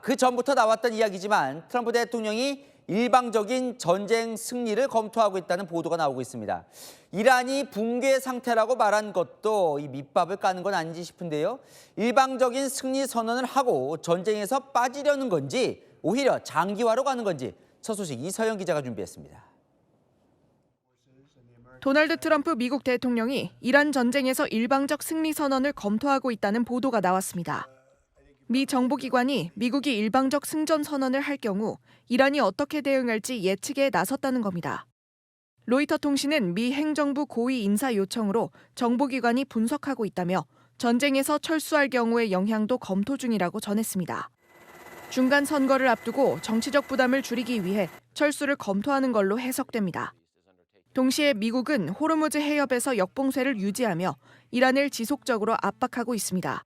그 전부터 나왔던 이야기지만 트럼프 대통령이 일방적인 전쟁 승리를 검토하고 있다는 보도가 나오고 있습니다. 이란이 붕괴 상태라고 말한 것도 이 밑밥을 까는 건 아닌지 싶은데요. 일방적인 승리 선언을 하고 전쟁에서 빠지려는 건지 오히려 장기화로 가는 건지 첫 소식 이서영 기자가 준비했습니다. 도널드 트럼프 미국 대통령이 이란 전쟁에서 일방적 승리 선언을 검토하고 있다는 보도가 나왔습니다. 미 정보기관이 미국이 일방적 승전 선언을 할 경우 이란이 어떻게 대응할지 예측에 나섰다는 겁니다. 로이터 통신은 미 행정부 고위 인사 요청으로 정보기관이 분석하고 있다며 전쟁에서 철수할 경우의 영향도 검토 중이라고 전했습니다. 중간 선거를 앞두고 정치적 부담을 줄이기 위해 철수를 검토하는 걸로 해석됩니다. 동시에 미국은 호르무즈 해협에서 역봉쇄를 유지하며 이란을 지속적으로 압박하고 있습니다.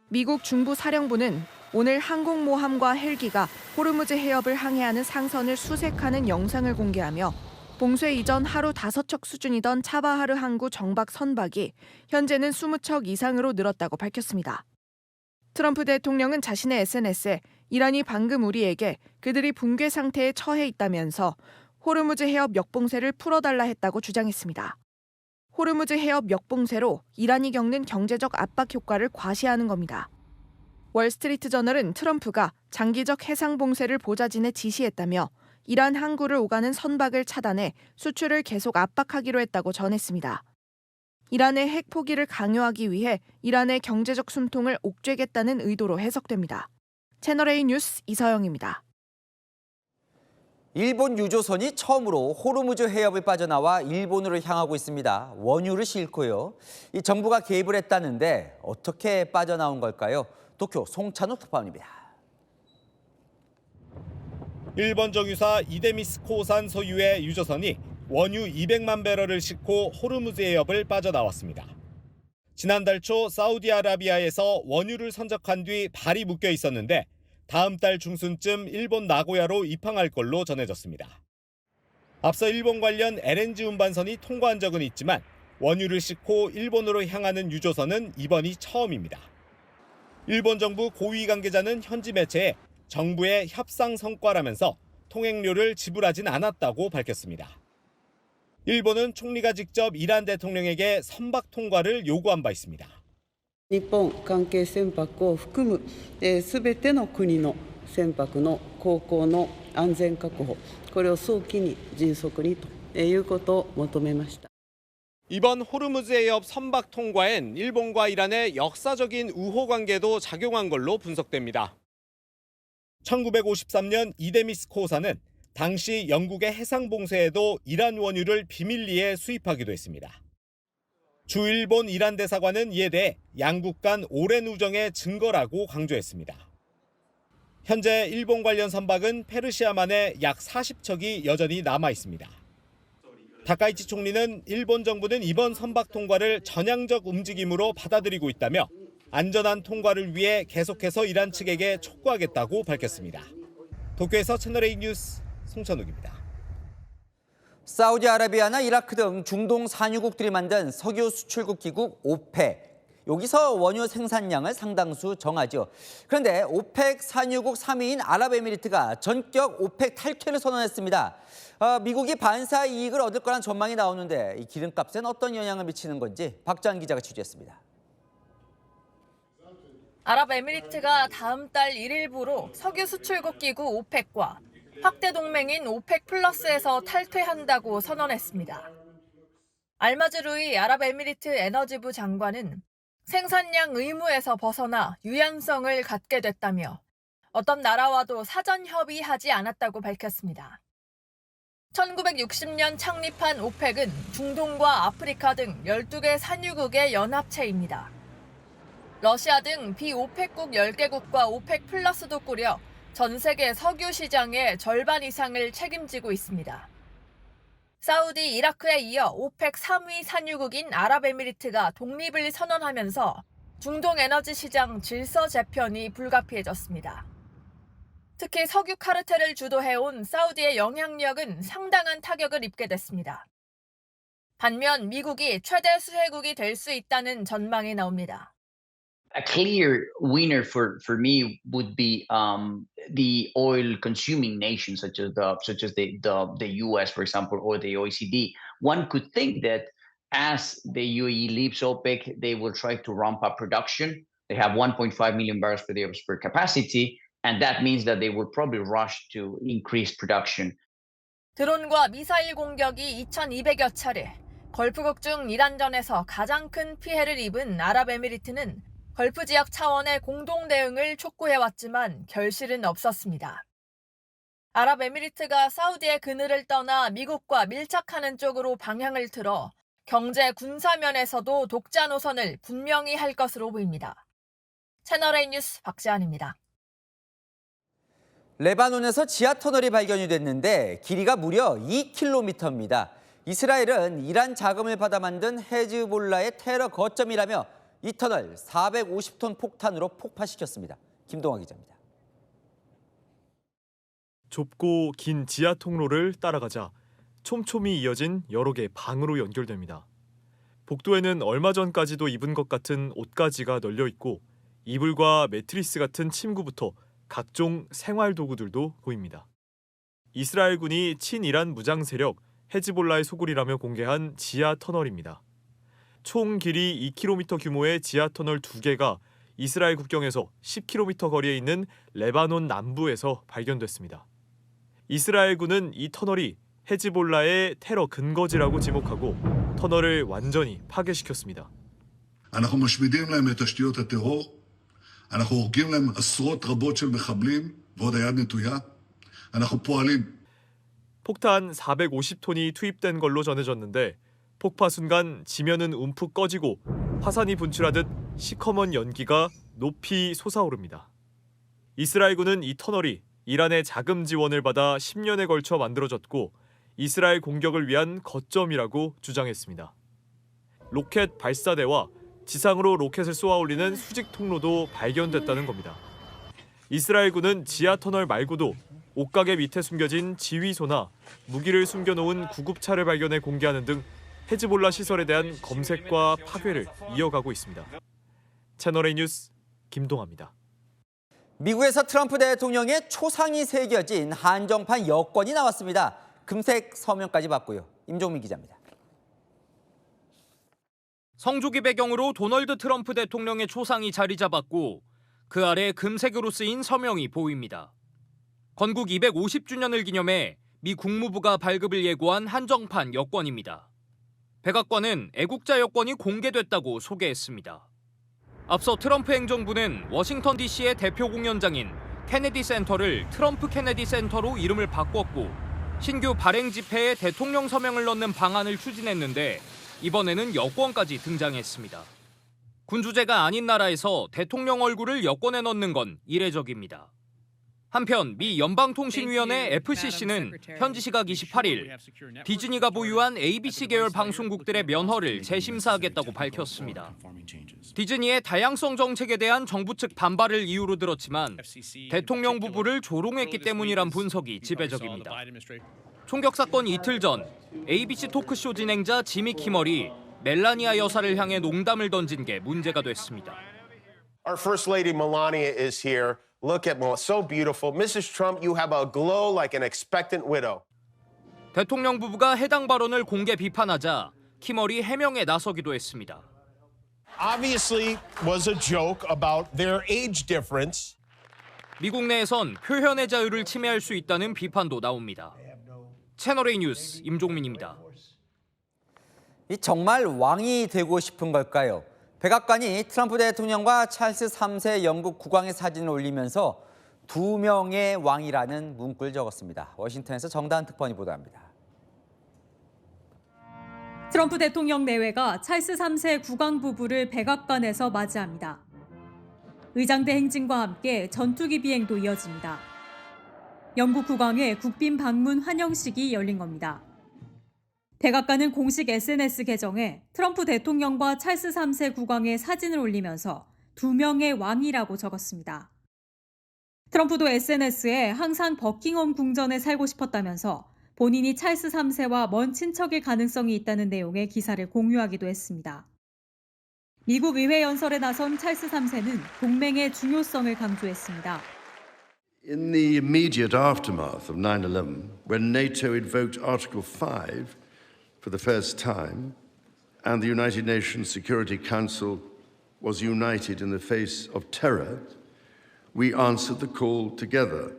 미국 중부 사령부는 오늘 항공모함과 헬기가 호르무즈 해협을 항해하는 상선을 수색하는 영상을 공개하며 봉쇄 이전 하루 5척 수준이던 차바하르 항구 정박 선박이 현재는 20척 이상으로 늘었다고 밝혔습니다. 트럼프 대통령은 자신의 SNS에 이란이 방금 우리에게 그들이 붕괴 상태에 처해 있다면서 호르무즈 해협 역봉쇄를 풀어달라 했다고 주장했습니다. 호르무즈 해협 역봉쇄로 이란이 겪는 경제적 압박 효과를 과시하는 겁니다. 월스트리트 저널은 트럼프가 장기적 해상 봉쇄를 보좌진에 지시했다며 이란 항구를 오가는 선박을 차단해 수출을 계속 압박하기로 했다고 전했습니다. 이란의 핵 포기를 강요하기 위해 이란의 경제적 숨통을 옥죄겠다는 의도로 해석됩니다. 채널A 뉴스 이서영입니다. 일본 유조선이 처음으로 호르무즈 해협을 빠져나와 일본으로 향하고 있습니다. 원유를 싣고요. 이 정부가 개입을 했다는데 어떻게 빠져나온 걸까요? 도쿄 송찬욱 특파원입니다. 일본 정유사 이데미스코산 소유의 유조선이 원유 200만 배럴을 싣고 호르무즈 해협을 빠져나왔습니다. 지난달 초 사우디아라비아에서 원유를 선적한 뒤 발이 묶여 있었는데 다음 달 중순쯤 일본 나고야로 입항할 걸로 전해졌습니다. 앞서 일본 관련 LNG 운반선이 통과한 적은 있지만 원유를 싣고 일본으로 향하는 유조선은 이번이 처음입니다. 일본 정부 고위 관계자는 현지 매체에 정부의 협상 성과라면서 통행료를 지불하진 않았다고 밝혔습니다. 일본은 총리가 직접 이란 대통령에게 선박 통과를 요구한 바 있습니다. 日本関係船舶を含むすべての国の船舶の航行の安全確保、これを早期に迅速にということを求めました。 이번 호르무즈 해협 선박 통과엔 일본과 이란의 역사적인 우호 관계도 작용한 걸로 분석됩니다. 1953년 이데미스코사는 당시 영국의 해상 봉쇄에도 이란 원유를 비밀리에 수입하기도 했습니다. 주 일본 이란 대사관은 이에 대해 양국 간 오랜 우정의 증거라고 강조했습니다. 현재 일본 관련 선박은 페르시아만에 약 40척이 여전히 남아 있습니다. 다카이치 총리는 일본 정부는 이번 선박 통과를 전향적 움직임으로 받아들이고 있다며 안전한 통과를 위해 계속해서 이란 측에게 촉구하겠다고 밝혔습니다. 도쿄에서 채널A 뉴스 송찬욱입니다. 사우디아라비아나 이라크 등 중동 산유국들이 만든 석유 수출국 기구 오펙. 여기서 원유 생산량을 상당수 정하죠. 그런데 오펙 산유국 3위인 아랍에미리트가 전격 오펙 탈퇴를 선언했습니다. 미국이 반사 이익을 얻을 거란 전망이 나오는데 이 기름값엔 어떤 영향을 미치는 건지 박주한 기자가 취재했습니다. 아랍에미리트가 다음 달 1일부로 석유 수출국 기구 오펙과 확대 동맹인 오펙 플러스에서 탈퇴한다고 선언했습니다. 알마즈루이 아랍에미리트 에너지부 장관은 생산량 의무에서 벗어나 유연성을 갖게 됐다며 어떤 나라와도 사전 협의하지 않았다고 밝혔습니다. 1960년 창립한 오펙은 중동과 아프리카 등 12개 산유국의 연합체입니다. 러시아 등 비오펙국 10개국과 오펙 플러스도 꾸려 전 세계 석유 시장의 절반 이상을 책임지고 있습니다. 사우디, 이라크에 이어 오펙 3위 산유국인 아랍에미리트가 독립을 선언하면서 중동 에너지 시장 질서 재편이 불가피해졌습니다. 특히 석유 카르텔을 주도해온 사우디의 영향력은 상당한 타격을 입게 됐습니다. 반면 미국이 최대 수혜국이 될 수 있다는 전망이 나옵니다. A clear winner for me would be the oil-consuming nations, such as the U.S., for example, or the OECD, one could think that as the UAE leaves OPEC, they will try to ramp up production. They have 1.5 million barrels per day of spare capacity, and that means that they will probably rush to increase production. 드론과 미사일 공격이 2,200여 차례, 걸프국 중 이란전에서 가장 큰 피해를 입은 아랍에미리트는 걸프 지역 차원의 공동 대응을 촉구해왔지만 결실은 없었습니다. 아랍에미리트가 사우디의 그늘을 떠나 미국과 밀착하는 쪽으로 방향을 틀어 경제 군사 면에서도 독자 노선을 분명히 할 것으로 보입니다. 채널A 뉴스 박지한입니다. 레바논에서 지하 터널이 발견이 됐는데 길이가 무려 2km입니다. 이스라엘은 이란 자금을 받아 만든 헤즈볼라의 테러 거점이라며 이 터널 450톤 폭탄으로 폭파시켰습니다. 김동화 기자입니다. 좁고 긴 지하 통로를 따라가자 촘촘히 이어진 여러 개의 방으로 연결됩니다. 복도에는 얼마 전까지도 입은 것 같은 옷가지가 널려 있고 이불과 매트리스 같은 침구부터 각종 생활 도구들도 보입니다. 이스라엘군이 친이란 무장 세력 헤즈볼라의 소굴이라며 공개한 지하 터널입니다. 총 길이 2km 규모의 지하 터널 2개가 이스라엘 국경에서 10km 거리에 있는 레바논 남부에서 발견됐습니다. 이스라엘군은 이 터널이 헤즈볼라의 테러 근거지라고 지목하고 터널을 완전히 파괴시켰습니다. אנחנו משמידים להם את תשתיות הטרור, אנחנו הורגים להם עשרות רבות של מחבלים ועוד היד נטויה. אנחנו פועלים. 폭탄 450톤이 투입된 걸로 전해졌는데 폭파 순간 지면은 움푹 꺼지고 화산이 분출하듯 시커먼 연기가 높이 솟아오릅니다. 이스라엘군은 이 터널이 이란의 자금 지원을 받아 10년에 걸쳐 만들어졌고 이스라엘 공격을 위한 거점이라고 주장했습니다. 로켓 발사대와 지상으로 로켓을 쏘아 올리는 수직 통로도 발견됐다는 겁니다. 이스라엘군은 지하 터널 말고도 옷가게 밑에 숨겨진 지휘소나 무기를 숨겨놓은 구급차를 발견해 공개하는 등 헤즈볼라 시설에 대한 검색과 파괴를 이어가고 있습니다. 채널A 뉴스 김동아입니다. 미국에서 트럼프 대통령의 초상이 새겨진 한정판 여권이 나왔습니다. 금색 서명까지 받고요. 임종민 기자입니다. 성조기 배경으로 도널드 트럼프 대통령의 초상이 자리 잡았고 그 아래 금색으로 쓰인 서명이 보입니다. 건국 250주년을 기념해 미 국무부가 발급을 예고한 한정판 여권입니다. 백악관은 애국자 여권이 공개됐다고 소개했습니다. 앞서 트럼프 행정부는 워싱턴 DC의 대표 공연장인 케네디 센터를 트럼프 케네디 센터로 이름을 바꿨고 신규 발행 지폐에 대통령 서명을 넣는 방안을 추진했는데 이번에는 여권까지 등장했습니다. 군주제가 아닌 나라에서 대통령 얼굴을 여권에 넣는 건 이례적입니다. 한편 미 연방통신위원회 FCC는 현지 시각 28일 디즈니가 보유한 ABC 계열 방송국들의 면허를 재심사하겠다고 밝혔습니다. 디즈니의 다양성 정책에 대한 정부 측 반발을 이유로 들었지만 대통령 부부를 조롱했기 때문이란 분석이 지배적입니다. 총격 사건 이틀 전 ABC 토크쇼 진행자 지미 키멀이 멜라니아 여사를 향해 농담을 던진 게 문제가 됐습니다. Our First Lady Melania is here. Look at Melania, so beautiful. Mrs. Trump, you have a glow like an expectant widow. 대통령 부부가 해당 발언을 공개 비판하자 키멀이 해명에 나서기도 했습니다. Obviously was a joke about their age difference. 미국 내에선 표현의 자유를 침해할 수 있다는 비판도 나옵니다. 채널A 뉴스 임종민입니다. 정말 왕이 되고 싶은 걸까요? 백악관이 트럼프 대통령과 찰스 3세 영국 국왕의 사진을 올리면서 2명의 왕이라는 문구를 적었습니다. 워싱턴에서 정다은 특파원이 보도합니다. 트럼프 대통령 내외가 찰스 3세 국왕 부부를 백악관에서 맞이합니다. 의장대 행진과 함께 전투기 비행도 이어집니다. 영국 국왕의 국빈 방문 환영식이 열린 겁니다. 백악관은 공식 SNS 계정에 트럼프 대통령과 찰스 3세 국왕의 사진을 올리면서 2명의 왕이라고 적었습니다. 트럼프도 SNS에 항상 버킹엄 궁전에 살고 싶었다면서 본인이 찰스 3세와 먼 친척일 가능성이 있다는 내용의 기사를 공유하기도 했습니다. 미국 의회 연설에 나선 찰스 3세는 동맹의 중요성을 강조했습니다. In the immediate aftermath of 9/11, when NATO invoked Article 5 for the first time, and the United Nations Security Council was united in the face of terror, we answered the call together.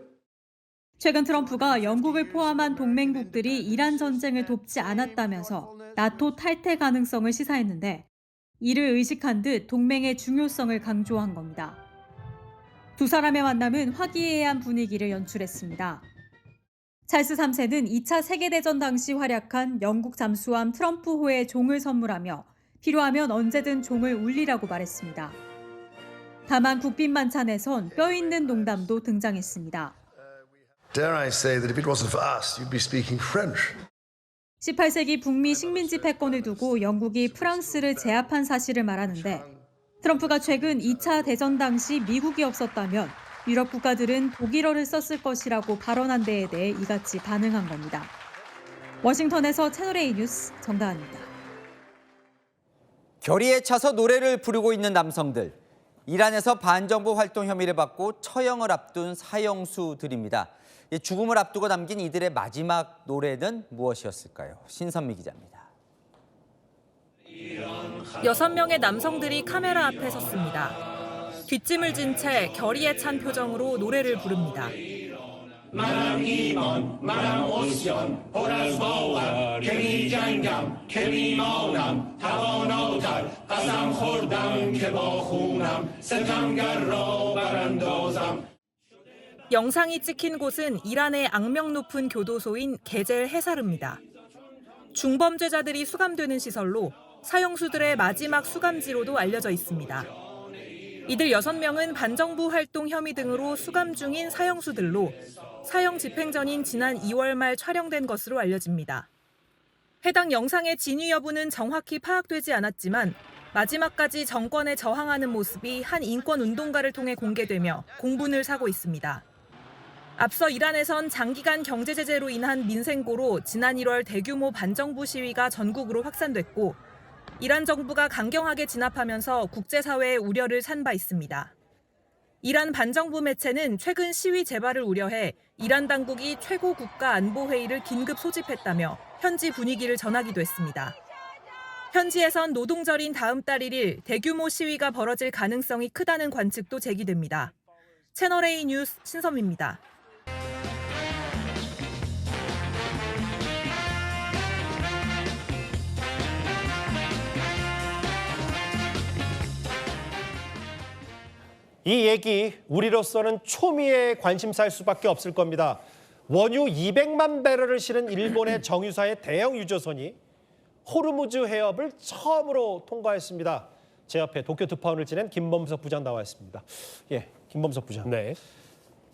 최근 트럼프가 영국을 포함한 동맹국들이 이란 전쟁을 돕지 않았다면서 나토 탈퇴 가능성을 시사했는데 이를 의식한 듯 동맹의 중요성을 강조한 겁니다. 두 사람의 만남은 화기애애한 분위기를 연출했습니다. 찰스 3세는 2차 세계대전 당시 활약한 영국 잠수함 트럼프호에 종을 선물하며 필요하면 언제든 종을 울리라고 말했습니다. 다만 국빈 만찬에선 뼈 있는 농담도 등장했습니다. Dare I say that if it wasn't for us, you'd be speaking French. 18세기 북미 식민지 패권을 두고 영국이 프랑스를 제압한 사실을 말하는데 트럼프가 최근 2차 대전 당시 미국이 없었다면 유럽 국가들은 독일어를 썼을 것이라고 발언한 데에 대해 이같이 반응한 겁니다. 워싱턴에서 채널A 뉴스 정다은입니다. 결의에 차서 노래를 부르고 있는 남성들. 이란에서 반정부 활동 혐의를 받고 처형을 앞둔 사형수들입니다. 죽음을 앞두고 남긴 이들의 마지막 노래는 무엇이었을까요? 신선미 기자입니다. 6명의 남성들이 카메라 앞에 섰습니다. 뒷짐을 진 채 결의에 찬 표정으로 노래를 부릅니다. 영상이 찍힌 곳은 이란의 악명 높은 교도소인 게젤 헤사르입니다. 중범죄자들이 수감되는 시설로 사형수들의 마지막 수감지로도 알려져 있습니다. 이들 6명은 반정부 활동 혐의 등으로 수감 중인 사형수들로 사형 집행 전인 지난 2월 말 촬영된 것으로 알려집니다. 해당 영상의 진위 여부는 정확히 파악되지 않았지만 마지막까지 정권에 저항하는 모습이 한 인권운동가를 통해 공개되며 공분을 사고 있습니다. 앞서 이란에선 장기간 경제 제재로 인한 민생고로 지난 1월 대규모 반정부 시위가 전국으로 확산됐고 이란 정부가 강경하게 진압하면서 국제사회의 우려를 산 바 있습니다. 이란 반정부 매체는 최근 시위 재발을 우려해 이란 당국이 최고 국가안보회의를 긴급 소집했다며 현지 분위기를 전하기도 했습니다. 현지에선 노동절인 다음 달 1일 대규모 시위가 벌어질 가능성이 크다는 관측도 제기됩니다. 채널A 뉴스 신선미입니다. 이 얘기 우리로서는 초미의 관심사일 수밖에 없을 겁니다. 원유 200만 배럴을 실은 일본의 정유사의 대형 유조선이 호르무즈 해협을 처음으로 통과했습니다. 제 옆에 도쿄 특파원을 지낸 김범석 부장 나와 있습니다. 예, 김범석 부장. 네.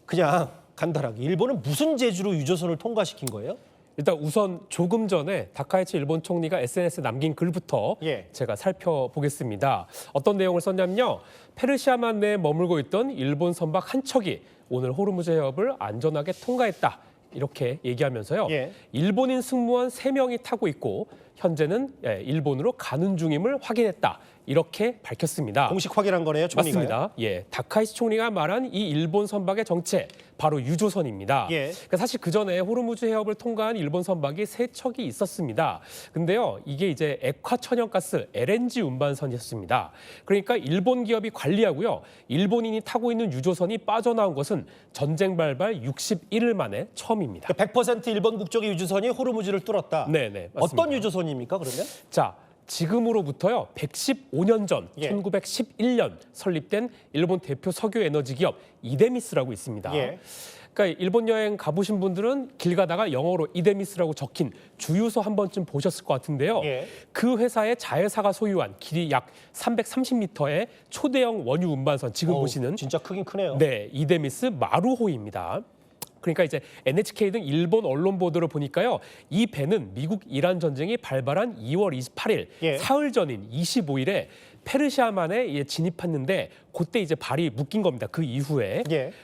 그냥 간단하게 일본은 무슨 재주로 유조선을 통과시킨 거예요? 일단 우선 조금 전에 다카이치 일본 총리가 SNS에 남긴 글부터 제가 살펴보겠습니다. 어떤 내용을 썼냐면요. 페르시아만 내에 머물고 있던 일본 선박 한 척이 오늘 호르무즈 해협을 안전하게 통과했다. 이렇게 얘기하면서요. 일본인 승무원 3명이 타고 있고 현재는 일본으로 가는 중임을 확인했다. 이렇게 밝혔습니다. 공식 확인한 거네요, 총리가요? 맞습니다. 예, 다카이치 총리가 말한 이 일본 선박의 정체, 바로 유조선입니다. 그러니까 사실 그 전에 호르무즈 해협을 통과한 일본 선박이 3척이 있었습니다. 근데요, 이게 이제 액화 천연가스 LNG 운반선이었습니다. 그러니까 일본 기업이 관리하고요, 일본인이 타고 있는 유조선이 빠져나온 것은 전쟁 발발 61일 만에 처음입니다. 그러니까 100% 일본 국적의 유조선이 호르무즈를 뚫었다. 네네, 맞습니다. 어떤 유조선입니까, 그러면? 자. 지금으로부터요 115년 전 1911년 설립된 일본 대표 석유 에너지 기업 이데미스라고 있습니다. 그러니까 일본 여행 가보신 분들은 길 가다가 영어로 이데미스라고 적힌 주유소 한 번쯤 보셨을 것 같은데요. 그 회사의 자회사가 소유한 길이 약 330m의 초대형 원유 운반선, 지금 보시는 진짜 크긴 크네요. 네, 이데미스 마루호입니다. 그러니까 이제 NHK 등 일본 언론 보도를 보니까요. 이 배는 미국 이란 전쟁이 발발한 2월 28일, 사흘 전인 25일에 페르시아만에 진입했는데 그때 이제 발이 묶인 겁니다. 그 이후에.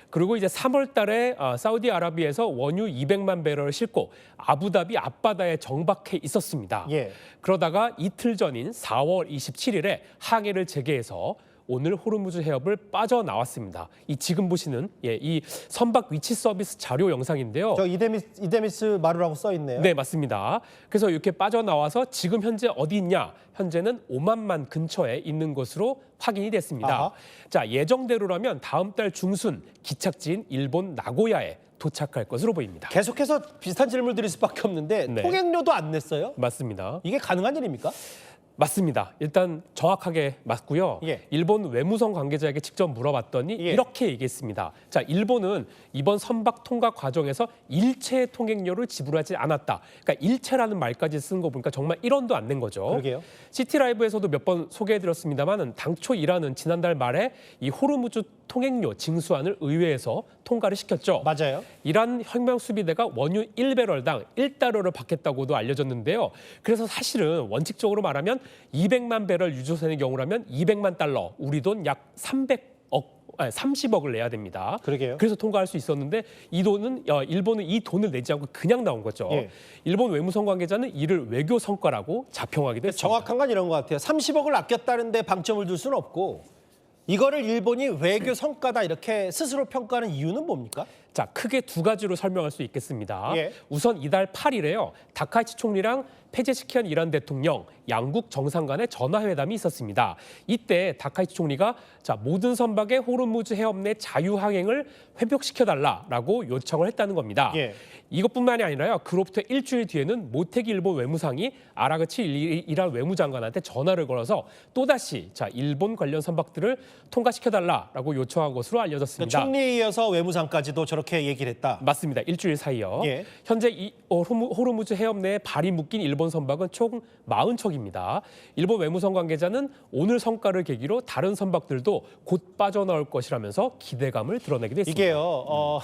그리고 이제 3월 달에 사우디아라비아에서 원유 200만 배럴을 싣고 아부다비 앞바다에 정박해 있었습니다. 그러다가 이틀 전인 4월 27일에 항해를 재개해서 오늘 호르무즈 해협을 빠져나왔습니다. 이 지금 보시는 이 선박 위치 서비스 자료 영상인데요. 저 이데미스 마루라고 써 있네요. 네, 맞습니다. 그래서 이렇게 빠져나와서 지금 현재 어디 있냐? 현재는 오만만 근처에 있는 것으로 확인이 됐습니다. 아하. 자, 예정대로라면 다음 달 중순 기착지인 일본 나고야에 도착할 것으로 보입니다. 계속해서 비슷한 질문을 드릴 수밖에 없는데 네. 통행료도 안 냈어요? 맞습니다. 이게 가능한 일입니까? 맞습니다. 일단 정확하게 맞고요. 예. 일본 외무성 관계자에게 직접 물어봤더니 이렇게 얘기했습니다. 자, 일본은 이번 선박 통과 과정에서 일체 통행료를 지불하지 않았다. 그러니까 일체라는 말까지 쓴 거 보니까 정말 1원도 안 낸 거죠. 그러게요. 시티라이브에서도 몇 번 소개해드렸습니다만 당초 이란은 지난달 말에 이 호르무즈 통행료 징수안을 의회에서 통과를 시켰죠. 맞아요. 이란 혁명수비대가 원유 1배럴당 1달러를 받겠다고도 알려졌는데요. 그래서 사실은 원칙적으로 말하면 200만 배럴 유조선의 경우라면 200만 달러, 우리 돈 약 30억을 내야 됩니다. 그러게요. 그래서 통과할 수 있었는데 이 돈은 일본은 이 돈을 내지 않고 그냥 나온 거죠. 예. 일본 외무성 관계자는 이를 외교 성과라고 자평하기도 했습니다. 정확한 건 이런 것 같아요. 30억을 아꼈다는데 방점을 둘 수는 없고 이거를 일본이 외교 성과다 이렇게 스스로 평가하는 이유는 뭡니까? 자, 크게 두 가지로 설명할 수 있겠습니다. 예. 우선 이달 8일에요. 다카이치 총리랑 페제시키안 이란 대통령 양국 정상 간의 전화회담이 있었습니다. 이때 다카이치 총리가 자, 모든 선박의 호르무즈 해협 내 자유항행을 회복시켜달라라고 요청을 했다는 겁니다. 예. 이것뿐만이 아니라요. 그로부터 일주일 뒤에는 모테기 일본 외무상이 아라그치 이란 외무장관한테 전화를 걸어서 또다시 자, 일본 관련 선박들을 통과시켜달라라고 요청한 것으로 알려졌습니다. 그러니까 총리에 이어서 외무상까지도 저렇게 얘기를 했다. 맞습니다. 일주일 사이요. 예. 현재 이 호르무즈 해협 내에 발이 묶인 일본 선박은 총 40척입니다. 일본 외무성 관계자는 오늘 성과를 계기로 다른 선박들도 곧 빠져나올 것이라면서 기대감을 드러내기도 했습니다. 이게요.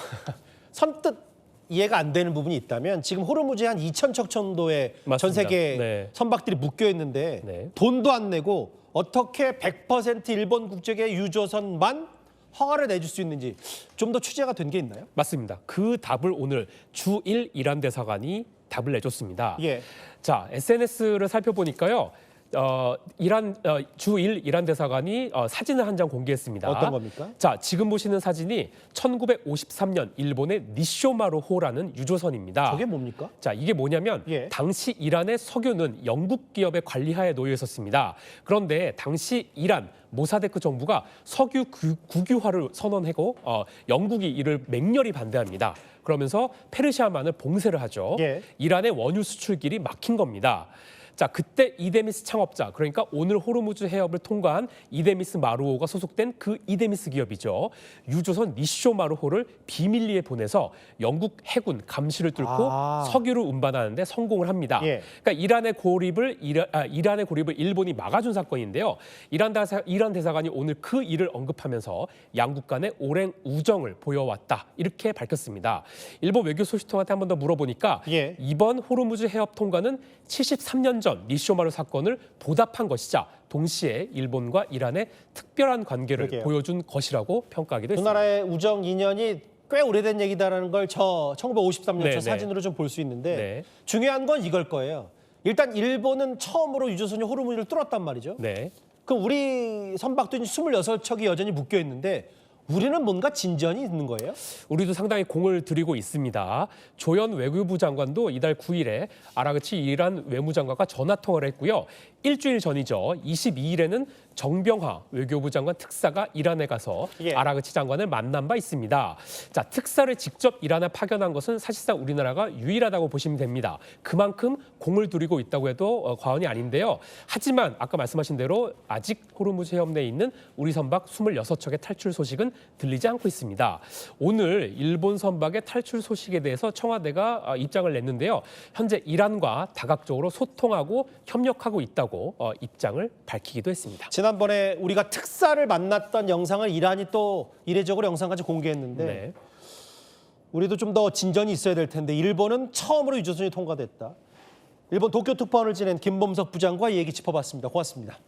선뜻 이해가 안 되는 부분이 있다면 지금 호르무즈에 한 2,000척 정도의 맞습니다. 전 세계 네. 선박들이 묶여 있는데 네. 돈도 안 내고 어떻게 100% 일본 국적의 유조선만 허가를 내줄 수 있는지 좀 더 취재가 된 게 있나요? 맞습니다. 그 답을 오늘 주일 이란 대사관이 답을 내줬습니다. 예. 자, SNS를 살펴보니까요. 주일 이란 대사관이 사진을 한 장 공개했습니다. 어떤 겁니까? 자, 지금 보시는 사진이 1953년 일본의 니쇼마루호라는 유조선입니다. 저게 뭡니까? 자, 이게 뭐냐면 예. 당시 이란의 석유는 영국 기업의 관리하에 놓여 있었습니다. 그런데 당시 이란 모사데크 정부가 석유 국유화를 선언하고 영국이 이를 맹렬히 반대합니다. 그러면서 페르시아만을 봉쇄를 하죠. 예. 이란의 원유 수출길이 막힌 겁니다. 자, 그때 이데미스 창업자, 그러니까 오늘 호르무즈 해협을 통과한 이데미스 마루호가 소속된 그 이데미스 기업이죠. 유조선 니쇼마루호를 비밀리에 보내서 영국 해군 감시를 뚫고 석유를 운반하는 데 성공을 합니다. 예. 그러니까 이란의 고립을 일본이 막아준 사건인데요. 이란 대사관이 오늘 그 일을 언급하면서 양국 간의 오랜 우정을 보여왔다. 이렇게 밝혔습니다. 일본 외교 소식통한테 한 번 더 물어보니까 예. 이번 호르무즈 해협 통과는 73년 전 니쇼마루 사건을 보답한 것이자 동시에 일본과 이란의 특별한 관계를 그러게요. 보여준 것이라고 평가하기도 두 했습니다. 나라의 우정 인연이 꽤 오래된 얘기다라는 걸 1953년 네, 저 네. 사진으로 좀 볼 수 있는데 네. 중요한 건 이걸 거예요. 일단 일본은 처음으로 유조선이 호르무즈를 뚫었단 말이죠. 네. 그럼 우리 선박도 26척이 여전히 묶여 있는데 우리는 뭔가 진전이 있는 거예요? 우리도 상당히 공을 들이고 있습니다. 조현 외교부 장관도 이달 9일에 아라그치 이란 외무장관과 전화 통화를 했고요. 일주일 전이죠. 22일에는 정병하 외교부 장관 특사가 이란에 가서 예. 아라그치 장관을 만난 바 있습니다. 자, 특사를 직접 이란에 파견한 것은 사실상 우리나라가 유일하다고 보시면 됩니다. 그만큼 공을 들이고 있다고 해도 과언이 아닌데요. 하지만 아까 말씀하신 대로 아직 호르무즈 해협 내에 있는 우리 선박 26척의 탈출 소식은 들리지 않고 있습니다. 오늘 일본 선박의 탈출 소식에 대해서 청와대가 입장을 냈는데요. 현재 이란과 다각적으로 소통하고 협력하고 있다고 입장을 밝히기도 했습니다. 지난번에 우리가 특사를 만났던 영상을 이란이 또 이례적으로 영상까지 공개했는데 네. 우리도 좀 더 진전이 있어야 될 텐데 일본은 처음으로 유조선이 통과됐다. 일본 도쿄 특파원을 지낸 김범석 부장과 이 얘기 짚어봤습니다. 고맙습니다.